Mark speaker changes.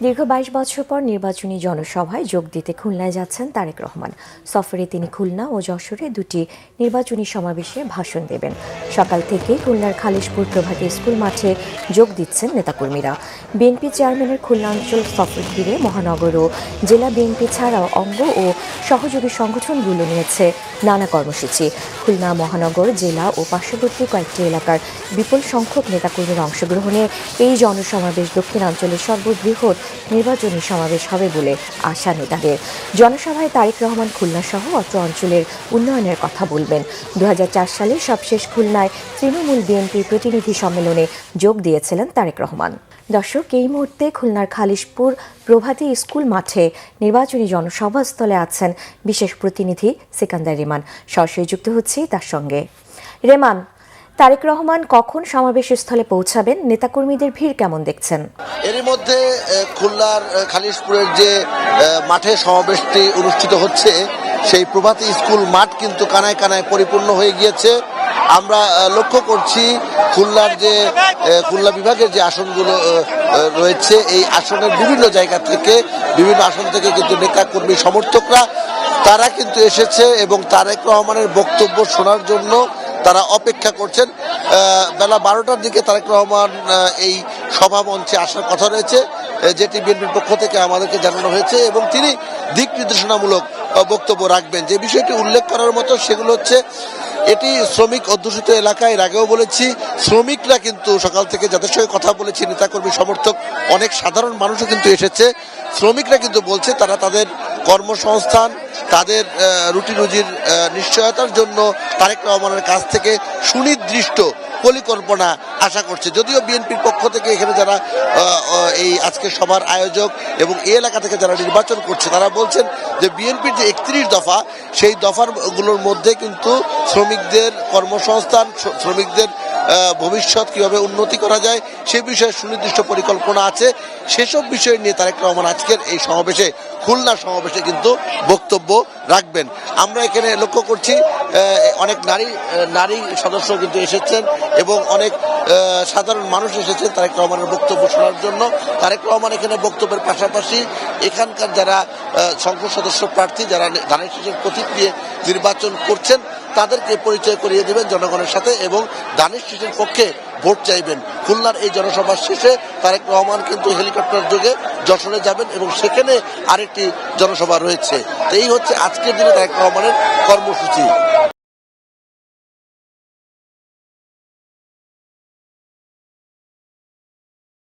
Speaker 1: দীর্ঘ ২২ বছর পর নির্বাচনী জনসভায় যোগ দিতে খুলনায় যাচ্ছেন তারেক রহমান। সফরে তিনি খুলনা ও যশোরে দুটি নির্বাচনী সমাবেশে ভাষণ দেবেন। সকাল থেকে খুলনার খালিশপুর প্রভাতী স্কুল মাঠে যোগ দিচ্ছেন নেতাকর্মীরা। বিএনপি চেয়ারম্যানের খুলনা অঞ্চল সফর ঘিরে মহানগর ও জেলা বিএনপি ছাড়াও অঙ্গ ও সহযোগী সংগঠনগুলো নিয়েছে নানা কর্মসূচি। খুলনা মহানগর, জেলা ও পার্শ্ববর্তী কয়েকটি এলাকার বিপুল সংখ্যক নেতাকর্মীর অংশগ্রহণে এই জনসমাবেশ দক্ষিণাঞ্চলের সর্ববৃহৎ নির্বাচনী সমাবেশ হবে বলে আশা নেতাদের। জনসভায় তারেক রহমান খুলনা সহ অত্র অঞ্চলের উন্নয়নের কথা বলবেন। ২০০৪ সালে সবশেষ খুলনায় তৃণমূল বিএনপির প্রতিনিধি সম্মেলনে যোগ দিয়েছিলেন তারেক রহমান। দর্শক, এই মুহূর্তে খুলনার খালিশপুর প্রভাতী স্কুল মাঠে নির্বাচনী জনসভাস্থলে আছেন বিশেষ প্রতিনিধি সিকান্দার রেমান। সরাসরি যুক্ত হচ্ছি তার সঙ্গে। রেমান, তারেক রহমান কখন সমাবেশ স্থলে পৌঁছাবেন? নেতাকর্মীদের ভিড় কেমন দেখছেন?
Speaker 2: এরই মধ্যে খুলনার খালিশপুরের যে মাঠে সমাবেশটি অনুষ্ঠিত হচ্ছে, সেই প্রভাতী স্কুল মাঠ কিন্তু কানায় কানায় পরিপূর্ণ হয়ে গিয়েছে। আমরা লক্ষ্য করছি খুলনা বিভাগের যে আসনগুলো রয়েছে, এই আসনের বিভিন্ন জায়গা থেকে, বিভিন্ন আসন থেকে কিন্তু নেতাকর্মী সমর্থকরা তারা কিন্তু এসেছে এবং তারেক রহমানের বক্তব্য শোনার জন্য তারা অপেক্ষা করছেন। বেলা 12টার দিকে তারেক রহমান এই সভা মঞ্চে আসার কথা রয়েছে, যেটি বিএনপির পক্ষ থেকে আমাদেরকে জানানো হয়েছে, এবং তিনি দিক নির্দেশনামূলক বক্তব্য রাখবেন। যে বিষয়টি উল্লেখ করার মতো সেগুলো হচ্ছে, এটি শ্রমিক অধ্যুষিত এলাকায়। এর আগেও বলেছি, শ্রমিকরা কিন্তু সকাল থেকে যাদের সঙ্গে কথা বলেছি, নেতাকর্মী সমর্থক অনেক সাধারণ মানুষও কিন্তু এসেছে। শ্রমিকরা কিন্তু বলছে তারা তাদের কর্মসংস্থান, তাদের রুটি রুজির নিশ্চয়তার জন্য তারেক রহমানের কাছ থেকে সুনির্দিষ্ট পরিকল্পনা আশা করছে। যদিও বিএনপির পক্ষ থেকে এখানে যারা এই আজকের সভার আয়োজক এবং এই এলাকা থেকে যারা নির্বাচন করছে, তারা বলছেন যে বিএনপির যে 31 দফা, সেই দফাগুলোর মধ্যে কিন্তু শ্রমিকদের কর্মসংস্থান, শ্রমিকদের ভবিষ্যৎ কিভাবে উন্নতি করা যায় সে বিষয়ে সুনির্দিষ্ট পরিকল্পনা আছে। সেসব বিষয় নিয়ে তারেক রহমান আজকের এই সমাবেশে, খুলনা সমাবেশে কিন্তু বক্তব্য রাখবেন। আমরা এখানে লক্ষ্য করছি অনেক নারী সদস্য কিন্তু এসেছেন এবং অনেক সাধারণ মানুষ এসেছেন তারেক রহমানের বক্তব্য শোনার জন্য। তারেক রহমান এখানে বক্তব্যের পাশাপাশি এখানকার যারা সংসদ সদস্য প্রার্থী, যারা ধানের শীষের প্রতীক নিয়ে নির্বাচন করছেন, তাদেরকে পরিচয় করিয়ে দেবেন জনগণের সাথে এবং ধানের শীষের পক্ষে ভোট চাইবেন। খুলনার এই জনসভার শেষে তারেক রহমান কিন্তু হেলিকপ্টার যোগে যশোরে যাবেন এবং সেখানে আরেকটি জনসভা রয়েছে। এই হচ্ছে আজকের দিনে তারেক রহমানের কর্মসূচি।